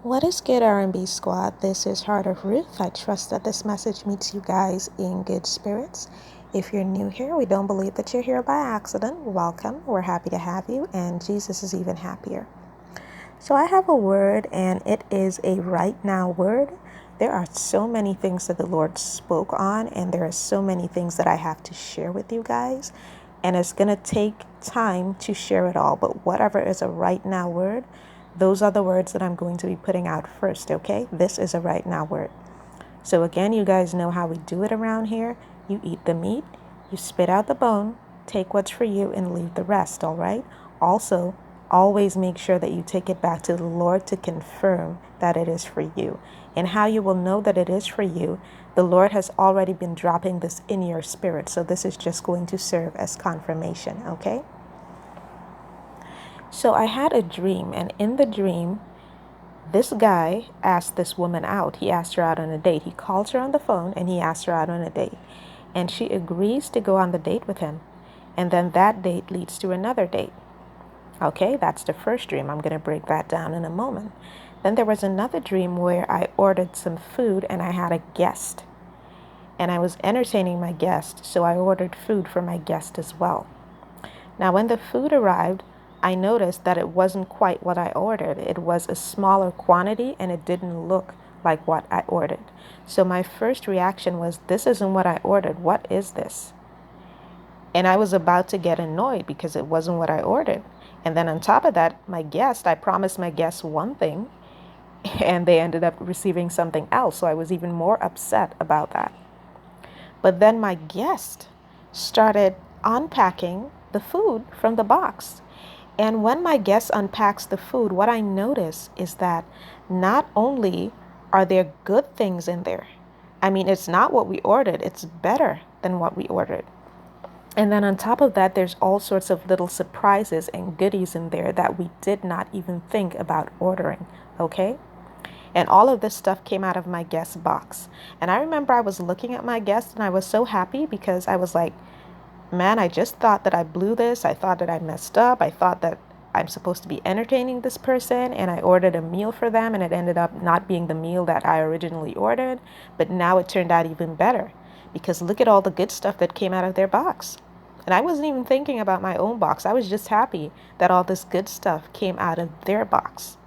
What is good, R&B squad? This is Heart of Ruth. I trust that this message meets you guys in good spirits. If you're new here, we don't believe that you're here by accident. Welcome. We're happy to have you, and Jesus is even happier. So I have a word, and it is a right now word. There are so many things that the Lord spoke on, and there are so many things that I have to share with you guys. And it's going to take time to share it all. But whatever is a right now word, those are the words that I'm going to be putting out first, okay? This is a right now word. So again, you guys know how we do it around here. You eat the meat, you spit out the bone, take what's for you, and leave the rest, all right? Also, always make sure that you take it back to the Lord to confirm that it is for you. And how you will know that it is for you, the Lord has already been dropping this in your spirit. So this is just going to serve as confirmation, okay? So I had a dream, and in the dream, this guy asked this woman out. He asked her out on a date. He calls her on the phone and he asked her out on a date. And she agrees to go on the date with him. And then that date leads to another date. Okay, that's the first dream. I'm going to break that down in a moment. Then there was another dream where I ordered some food and I had a guest. And I was entertaining my guest, so I ordered food for my guest as well. Now, when the food arrived, I noticed that it wasn't quite what I ordered. It was a smaller quantity and it didn't look like what I ordered. So my first reaction was, this isn't what I ordered. What is this? And I was about to get annoyed because it wasn't what I ordered. And then on top of that, I promised my guest one thing and they ended up receiving something else. So I was even more upset about that. But then my guest started unpacking the food from the box. And when my guest unpacks the food, what I notice is that not only are there good things in there, I mean, it's not what we ordered, it's better than what we ordered. And then on top of that, there's all sorts of little surprises and goodies in there that we did not even think about ordering, okay? And all of this stuff came out of my guest box. And I remember I was looking at my guest and I was so happy because I was like, man, I just thought that I blew this. I thought that I messed up. I thought that I'm supposed to be entertaining this person, and I ordered a meal for them, and it ended up not being the meal that I originally ordered. But now it turned out even better because look at all the good stuff that came out of their box. And I wasn't even thinking about my own box. I was just happy that all this good stuff came out of their box.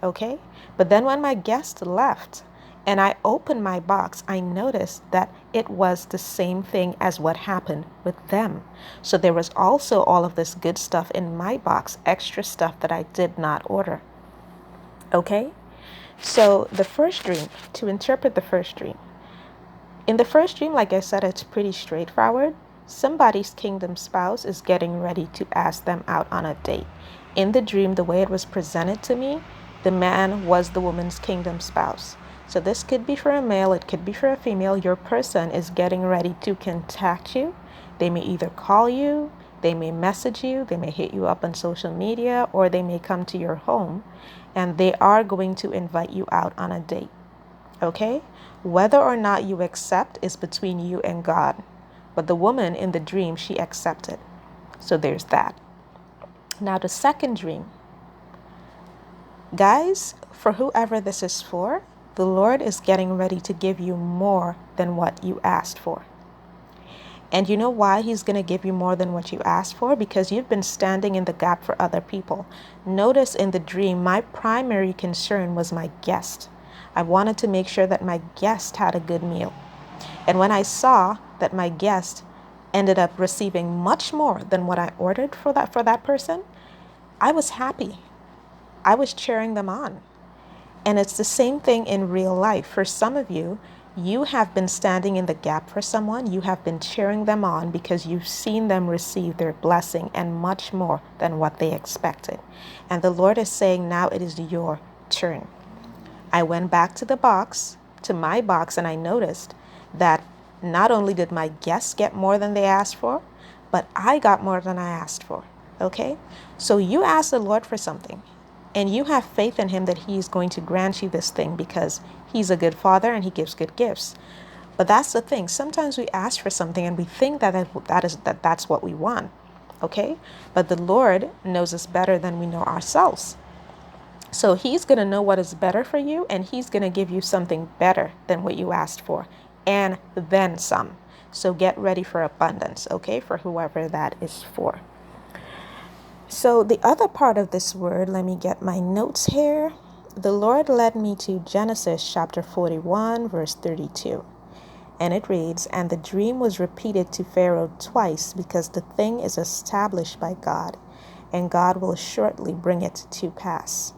Okay? But then when my guest left, and I opened my box, I noticed that it was the same thing as what happened with them. So there was also all of this good stuff in my box, extra stuff that I did not order. Okay? So the first dream, to interpret the first dream. In the first dream, like I said, it's pretty straightforward. Somebody's kingdom spouse is getting ready to ask them out on a date. In the dream, the way it was presented to me, the man was the woman's kingdom spouse. So this could be for a male, it could be for a female. Your person is getting ready to contact you. They may either call you, they may message you, they may hit you up on social media, or they may come to your home and they are going to invite you out on a date. Okay? Whether or not you accept is between you and God. But the woman in the dream, she accepted. So there's that. Now the second dream. Guys, for whoever this is for, the Lord is getting ready to give you more than what you asked for. And you know why He's going to give you more than what you asked for? Because you've been standing in the gap for other people. Notice in the dream, my primary concern was my guest. I wanted to make sure that my guest had a good meal. And when I saw that my guest ended up receiving much more than what I ordered for that person, I was happy. I was cheering them on. And it's the same thing in real life. For some of you, you have been standing in the gap for someone. You have been cheering them on because you've seen them receive their blessing and much more than what they expected. And the Lord is saying, now it is your turn. I went back to my box, and I noticed that not only did my guests get more than they asked for, but I got more than I asked for. Okay? So you ask the Lord for something. And you have faith in Him that He is going to grant you this thing because He's a good Father and He gives good gifts. But that's the thing. Sometimes we ask for something and we think that's what we want. Okay? But the Lord knows us better than we know ourselves. So he's going to know what is better for you, and he's going to give you something better than what you asked for, and then some. So get ready for abundance, okay, for whoever that is for. So the other part of this word, let me get my notes here. The Lord led me to Genesis chapter 41, verse 32. And it reads, "And the dream was repeated to Pharaoh twice, because the thing is established by God, and God will shortly bring it to pass."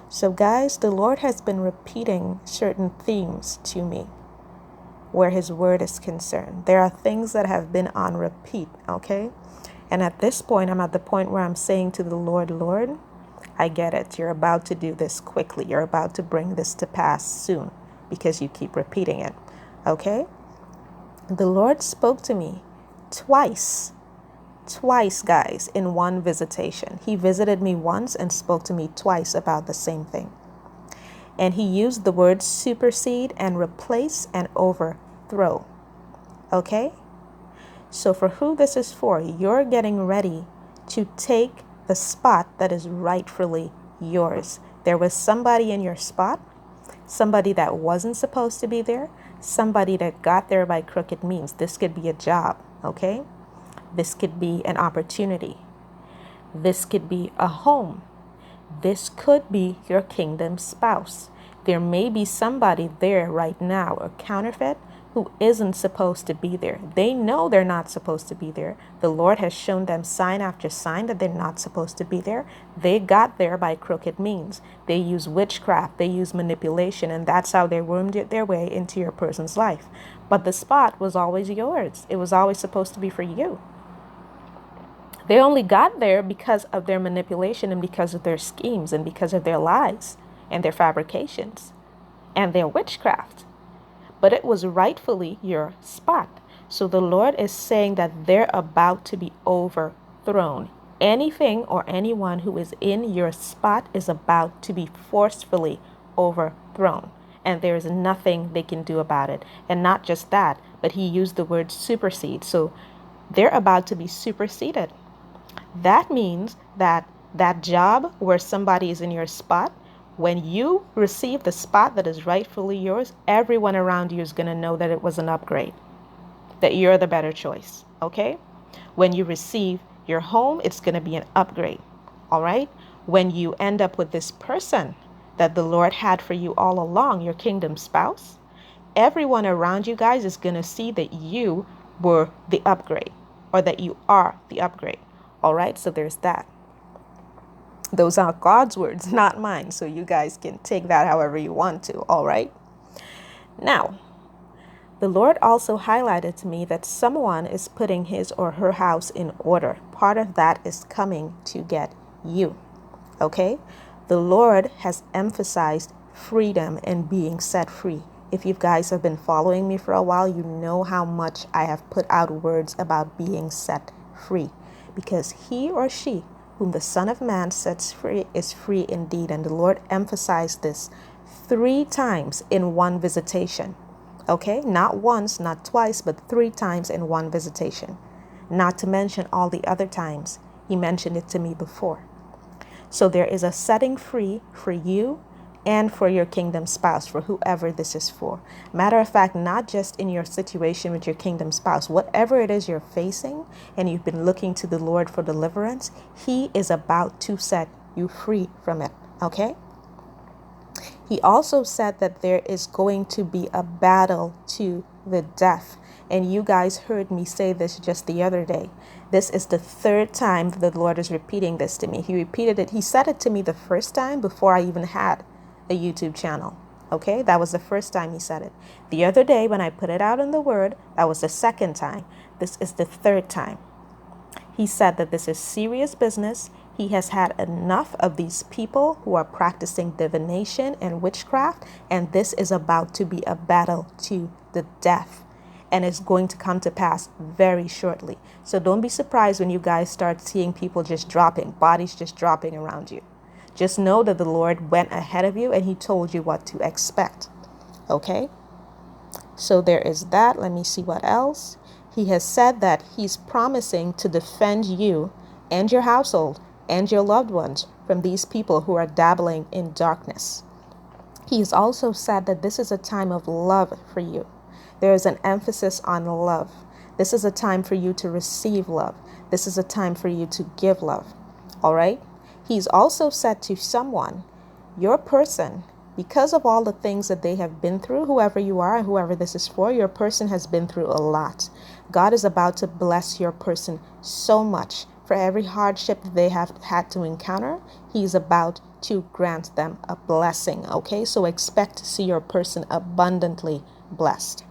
So guys, the Lord has been repeating certain themes to me where his word is concerned. There are things that have been on repeat, okay? And at this point, I'm at the point where I'm saying to the Lord, Lord, I get it. You're about to do this quickly. You're about to bring this to pass soon because you keep repeating it, okay? The Lord spoke to me twice, guys, in one visitation. He visited me once and spoke to me twice about the same thing. And he used the words supersede and replace and overthrow. Okay? So for who this is for, you're getting ready to take the spot that is rightfully yours. There was somebody in your spot, somebody that wasn't supposed to be there, somebody that got there by crooked means. This could be a job, okay? This could be an opportunity. This could be a home. This could be your kingdom spouse. There may be somebody there right now, a counterfeit, who isn't supposed to be there. They know they're not supposed to be there. The Lord has shown them sign after sign that they're not supposed to be there. They got there by crooked means. They use witchcraft, they use manipulation, and that's how they wormed their way into your person's life. But the spot was always yours. It was always supposed to be for you. They only got there because of their manipulation and because of their schemes and because of their lies and their fabrications and their witchcraft. But it was rightfully your spot. So the Lord is saying that they're about to be overthrown. Anything or anyone who is in your spot is about to be forcefully overthrown. And there is nothing they can do about it. And not just that, but he used the word supersede. So they're about to be superseded. That means that job where somebody is in your spot, when you receive the spot that is rightfully yours, everyone around you is going to know that it was an upgrade, that you're the better choice, okay? When you receive your home, it's going to be an upgrade, all right? When you end up with this person that the Lord had for you all along, your kingdom spouse, everyone around you guys is going to see that you were the upgrade or that you are the upgrade. All right, so there's that. Those are God's words, not mine. So you guys can take that however you want to. All right. Now, the Lord also highlighted to me that someone is putting his or her house in order. Part of that is coming to get you. Okay. The Lord has emphasized freedom and being set free. If you guys have been following me for a while, you know how much I have put out words about being set free. Because he or she whom the Son of Man sets free is free indeed. And the Lord emphasized this 3 times in one visitation. Okay, not once, not twice, but 3 times in one visitation. Not to mention all the other times he mentioned it to me before. So there is a setting free for you and for your kingdom spouse, for whoever this is for. Matter of fact, not just in your situation with your kingdom spouse, whatever it is you're facing and you've been looking to the Lord for deliverance, he is about to set you free from it, okay? He also said that there is going to be a battle to the death. And you guys heard me say this just the other day. This is the 3rd time the Lord is repeating this to me. He repeated it. He said it to me the first time before I even had a YouTube channel. Okay, that was the first time he said it. The other day when I put it out in the word, that was the 2nd time. This is the 3rd time. He said that this is serious business. He has had enough of these people who are practicing divination and witchcraft, and this is about to be a battle to the death. And it's going to come to pass very shortly. So don't be surprised when you guys start seeing people just dropping, bodies just dropping around you. Just know that the Lord went ahead of you and he told you what to expect. Okay? So there is that. Let me see what else. He has said that he's promising to defend you and your household and your loved ones from these people who are dabbling in darkness. He's also said that this is a time of love for you. There is an emphasis on love. This is a time for you to receive love. This is a time for you to give love. All right? He's also said to someone, your person, because of all the things that they have been through, whoever you are and whoever this is for, your person has been through a lot. God is about to bless your person so much. For every hardship that they have had to encounter, He's about to grant them a blessing. Okay, so expect to see your person abundantly blessed.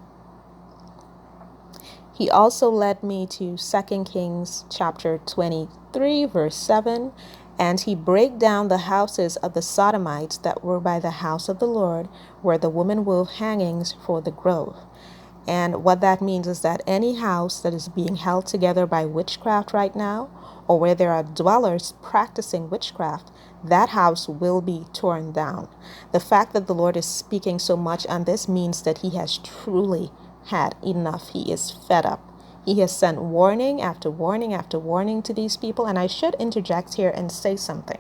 He also led me to 2 Kings chapter 23, verse 7. And he brake down the houses of the Sodomites that were by the house of the Lord, where the women wove hangings for the grove. And what that means is that any house that is being held together by witchcraft right now, or where there are dwellers practicing witchcraft, that house will be torn down. The fact that the Lord is speaking so much on this means that He has truly had enough. He is fed up. He has sent warning after warning after warning to these people. And I should interject here and say something.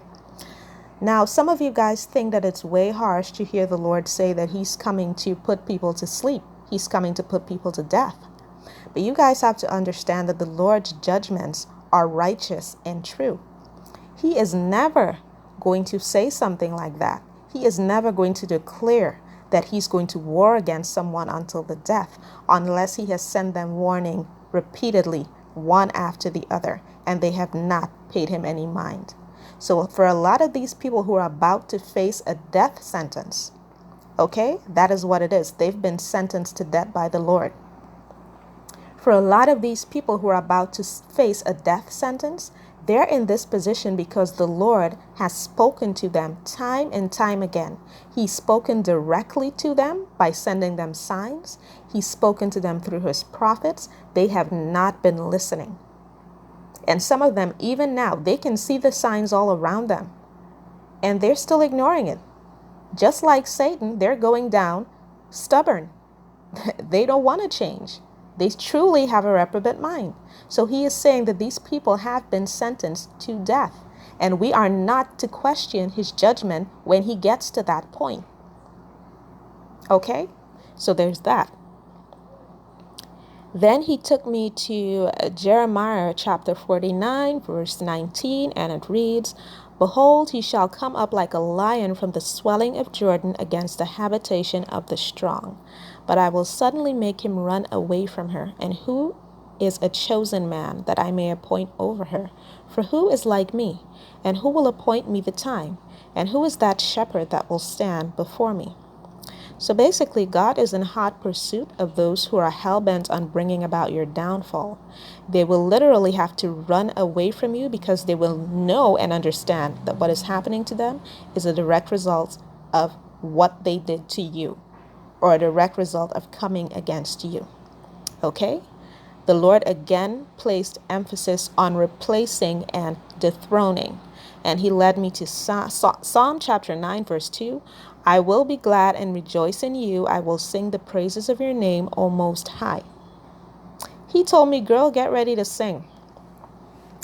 Now, some of you guys think that it's way harsh to hear the Lord say that He's coming to put people to sleep. He's coming to put people to death. But you guys have to understand that the Lord's judgments are righteous and true. He is never going to say something like that. He is never going to declare that He's going to war against someone until the death, unless He has sent them warning repeatedly, one after the other, and they have not paid Him any mind. So for a lot of these people who are about to face a death sentence, okay, that is what it is. They've been sentenced to death by the Lord. For a lot of these people who are about to face a death sentence, they're in this position because the Lord has spoken to them time and time again. He's spoken directly to them by sending them signs. He's spoken to them through His prophets. They have not been listening. And some of them, even now, they can see the signs all around them, and they're still ignoring it. Just like Satan, they're going down stubborn. They don't want to change. They truly have a reprobate mind. So He is saying that these people have been sentenced to death, and we are not to question His judgment when He gets to that point. Okay? So there's that. Then He took me to Jeremiah chapter 49, verse 19, and it reads, Behold, he shall come up like a lion from the swelling of Jordan against the habitation of the strong. But I will suddenly make him run away from her. And who is a chosen man that I may appoint over her? For who is like me? And who will appoint me the time? And who is that shepherd that will stand before me? So basically, God is in hot pursuit of those who are hell-bent on bringing about your downfall. They will literally have to run away from you because they will know and understand that what is happening to them is a direct result of what they did to you, or a direct result of coming against you. Okay? The Lord again placed emphasis on replacing and dethroning. And He led me to Psalm chapter 9, verse 2. I will be glad and rejoice in you. I will sing the praises of your name, O Most High. He told me, girl, get ready to sing.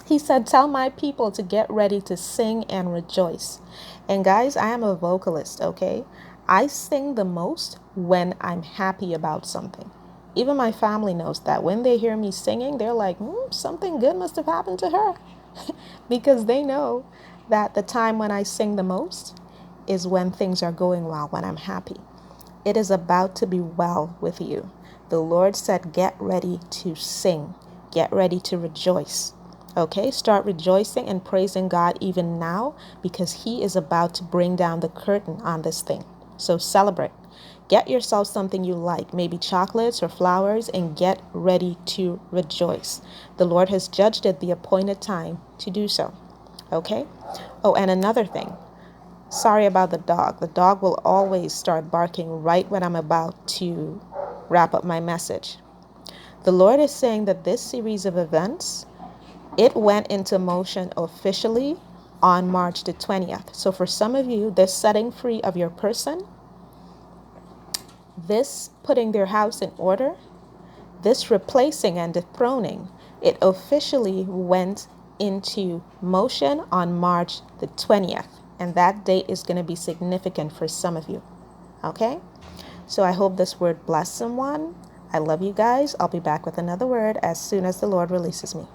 He said, tell my people to get ready to sing and rejoice. And guys, I am a vocalist, okay? I sing the most when I'm happy about something. Even my family knows that. When they hear me singing, they're like, something good must have happened to her. Because they know that the time when I sing the most is when things are going well, when I'm happy. It is about to be well with you. The Lord said, get ready to sing. Get ready to rejoice. Okay, start rejoicing and praising God even now, because He is about to bring down the curtain on this thing. So celebrate. Get yourself something you like, maybe chocolates or flowers, and get ready to rejoice. The Lord has judged it the appointed time to do so. Okay? Oh, and another thing. Sorry about the dog. The dog will always start barking right when I'm about to wrap up my message. The Lord is saying that this series of events, it went into motion officially on March the 20th. So for some of you, this setting free of your person, this putting their house in order, this replacing and dethroning, it officially went into motion on March the 20th. And that date is going to be significant for some of you. Okay? So I hope this word blessed someone. I love you guys. I'll be back with another word as soon as the Lord releases me.